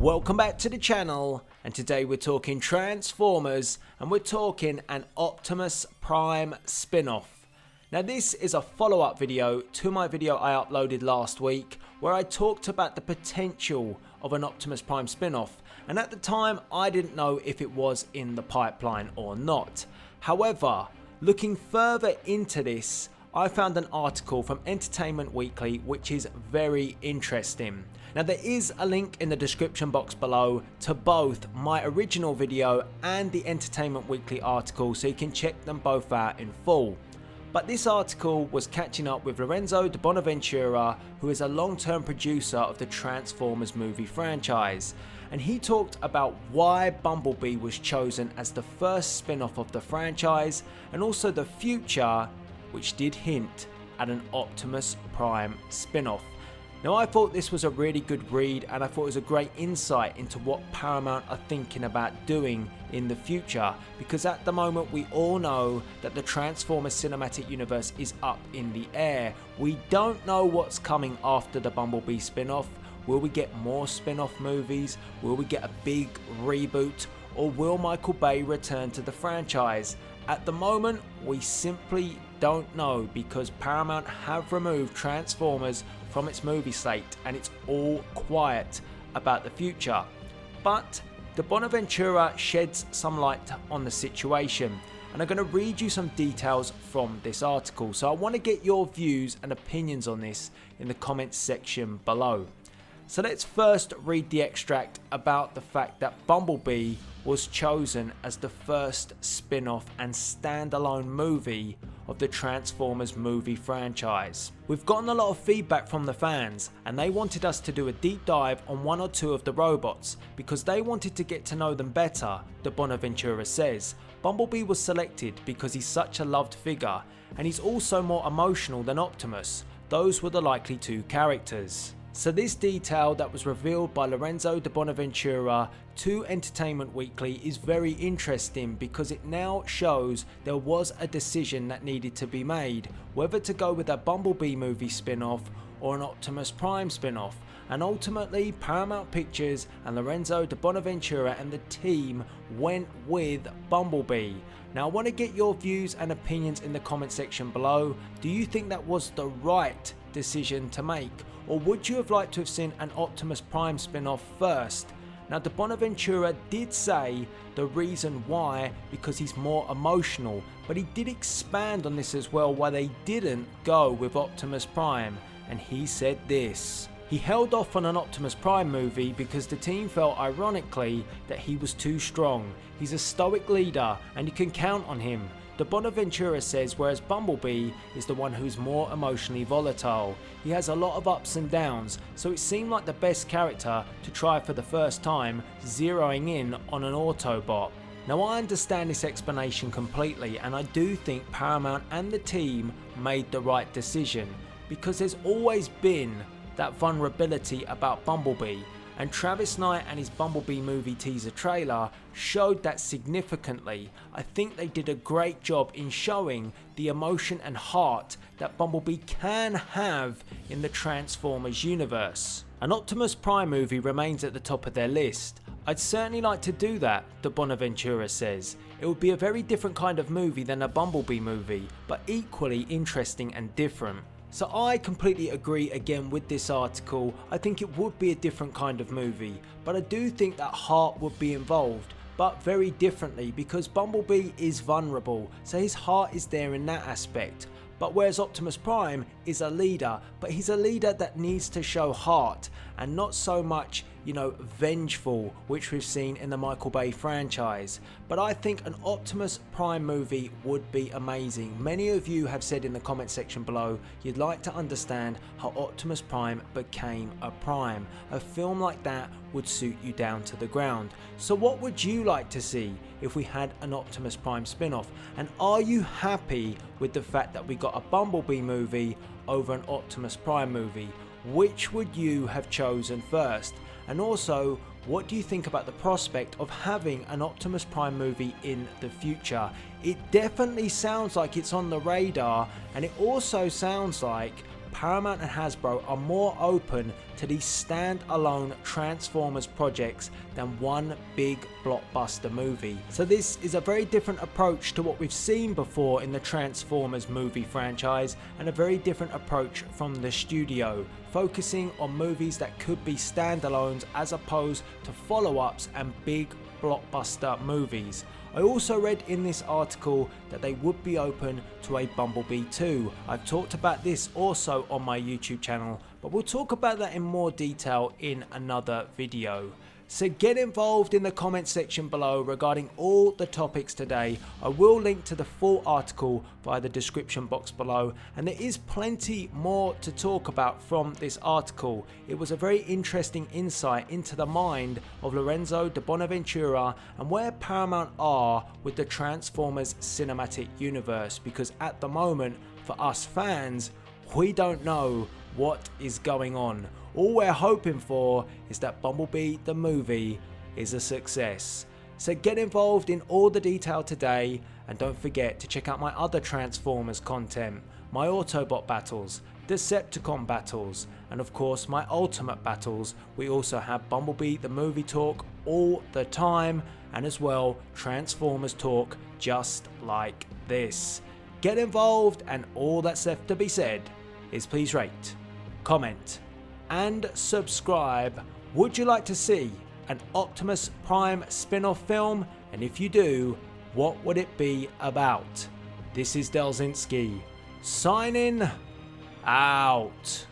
Welcome back to the channel, and today we're talking Transformers and we're talking an Optimus Prime spin-off. Now this is a follow-up video to my video I uploaded last week where I talked about the potential of an Optimus Prime spin-off, and at the time I didn't know if it was in the pipeline or not. However, looking further into this, I found an article from Entertainment Weekly which is very interesting. Now there is a link in the description box below to both my original video and the Entertainment Weekly article, so you can check them both out in full. But this article was catching up with Lorenzo Di Bonaventura, who is a long-term producer of the Transformers movie franchise, and he talked about why Bumblebee was chosen as the first spin-off of the franchise, and also the future, which did hint at an Optimus Prime spin-off. Now I thought this was a really good read, and I thought it was a great insight into what Paramount are thinking about doing in the future, because at the moment we all know that the Transformers cinematic universe is up in the air. We don't know what's coming after the Bumblebee spin-off. Will we get more spin-off movies? Will we get a big reboot? Or will Michael Bay return to the franchise? At the moment, we simply don't know, because Paramount have removed Transformers from its movie slate and it's all quiet about the future. But Di Bonaventura sheds some light on the situation, and I'm going to read you some details from this article. So I want to get your views and opinions on this in the comments section below. So let's first read the extract about the fact that Bumblebee was chosen as the first spin-off and standalone movie of the Transformers movie franchise. We've gotten a lot of feedback from the fans, and they wanted us to do a deep dive on one or two of the robots because they wanted to get to know them better, Di Bonaventura says. Bumblebee was selected because he's such a loved figure, and he's also more emotional than Optimus. Those were the likely two characters. So this detail that was revealed by Lorenzo Di Bonaventura to Entertainment Weekly is very interesting, because it now shows there was a decision that needed to be made, whether to go with a Bumblebee movie spin-off or an Optimus Prime spin-off, and ultimately Paramount Pictures and Lorenzo Di Bonaventura and the team went with Bumblebee. Now I want to get your views and opinions in the comment section below. Do you think that was the right decision to make, or would you have liked to have seen an Optimus Prime spin-off first? Now Di Bonaventura did say the reason why, because he's more emotional, but he did expand on this as well why they didn't go with Optimus Prime, and he said this. He held off on an Optimus Prime movie because the team felt, ironically, that he was too strong. He's a stoic leader and you can count on him. Di Bonaventura says whereas Bumblebee is the one who's more emotionally volatile. He has a lot of ups and downs, so it seemed like the best character to try for the first time, zeroing in on an Autobot. Now I understand this explanation completely, and I do think Paramount and the team made the right decision, because there's always been that vulnerability about Bumblebee, and Travis Knight and his Bumblebee movie teaser trailer showed that significantly. I think they did a great job in showing the emotion and heart that Bumblebee can have in the Transformers universe. An Optimus Prime movie remains at the top of their list. I'd certainly like to do that, Di Bonaventura says. It would be a very different kind of movie than a Bumblebee movie, but equally interesting and different. So I completely agree again with this article. I think it would be a different kind of movie, but I do think that heart would be involved, but very differently, because Bumblebee is vulnerable, so his heart is there in that aspect. But whereas Optimus Prime is a leader, but he's a leader that needs to show heart and not so much, vengeful, which we've seen in the Michael Bay franchise. But I think an Optimus Prime movie would be amazing. Many of you have said in the comment section below you'd like to understand how Optimus Prime became a Prime. A film like that would suit you down to the ground. So what would you like to see if we had an Optimus Prime spin-off? And are you happy with the fact that we got a Bumblebee movie over an Optimus Prime movie? Which would you have chosen first? And also, what do you think about the prospect of having an Optimus Prime movie in the future? It definitely sounds like it's on the radar, and it also sounds like Paramount and Hasbro are more open to these stand-alone Transformers projects than one big blockbuster movie. So this is a very different approach to what we've seen before in the Transformers movie franchise, and a very different approach from the studio, focusing on movies that could be standalones as opposed to follow-ups and big blockbuster movies. I also read in this article that they would be open to a Bumblebee 2. I've talked about this also on my YouTube channel, but we'll talk about that in more detail in another video. So get involved in the comment section below regarding all the topics today. I will link to the full article via the description box below, and there is plenty more to talk about from this article. It was a very interesting insight into the mind of Lorenzo Di Bonaventura and where Paramount are with the Transformers cinematic universe, because at the moment, for us fans, we don't know what is going on. All we're hoping for is that Bumblebee the movie is a success. So get involved in all the detail today, and don't forget to check out my other Transformers content, my Autobot battles, Decepticon battles, and of course my Ultimate battles. We also have Bumblebee the movie talk all the time, and as well Transformers talk just like this. Get involved, and all that's left to be said is please rate, comment and subscribe. Would you like to see an Optimus Prime spin-off film? And if you do, what would it be about? This is Delzinski, signing out.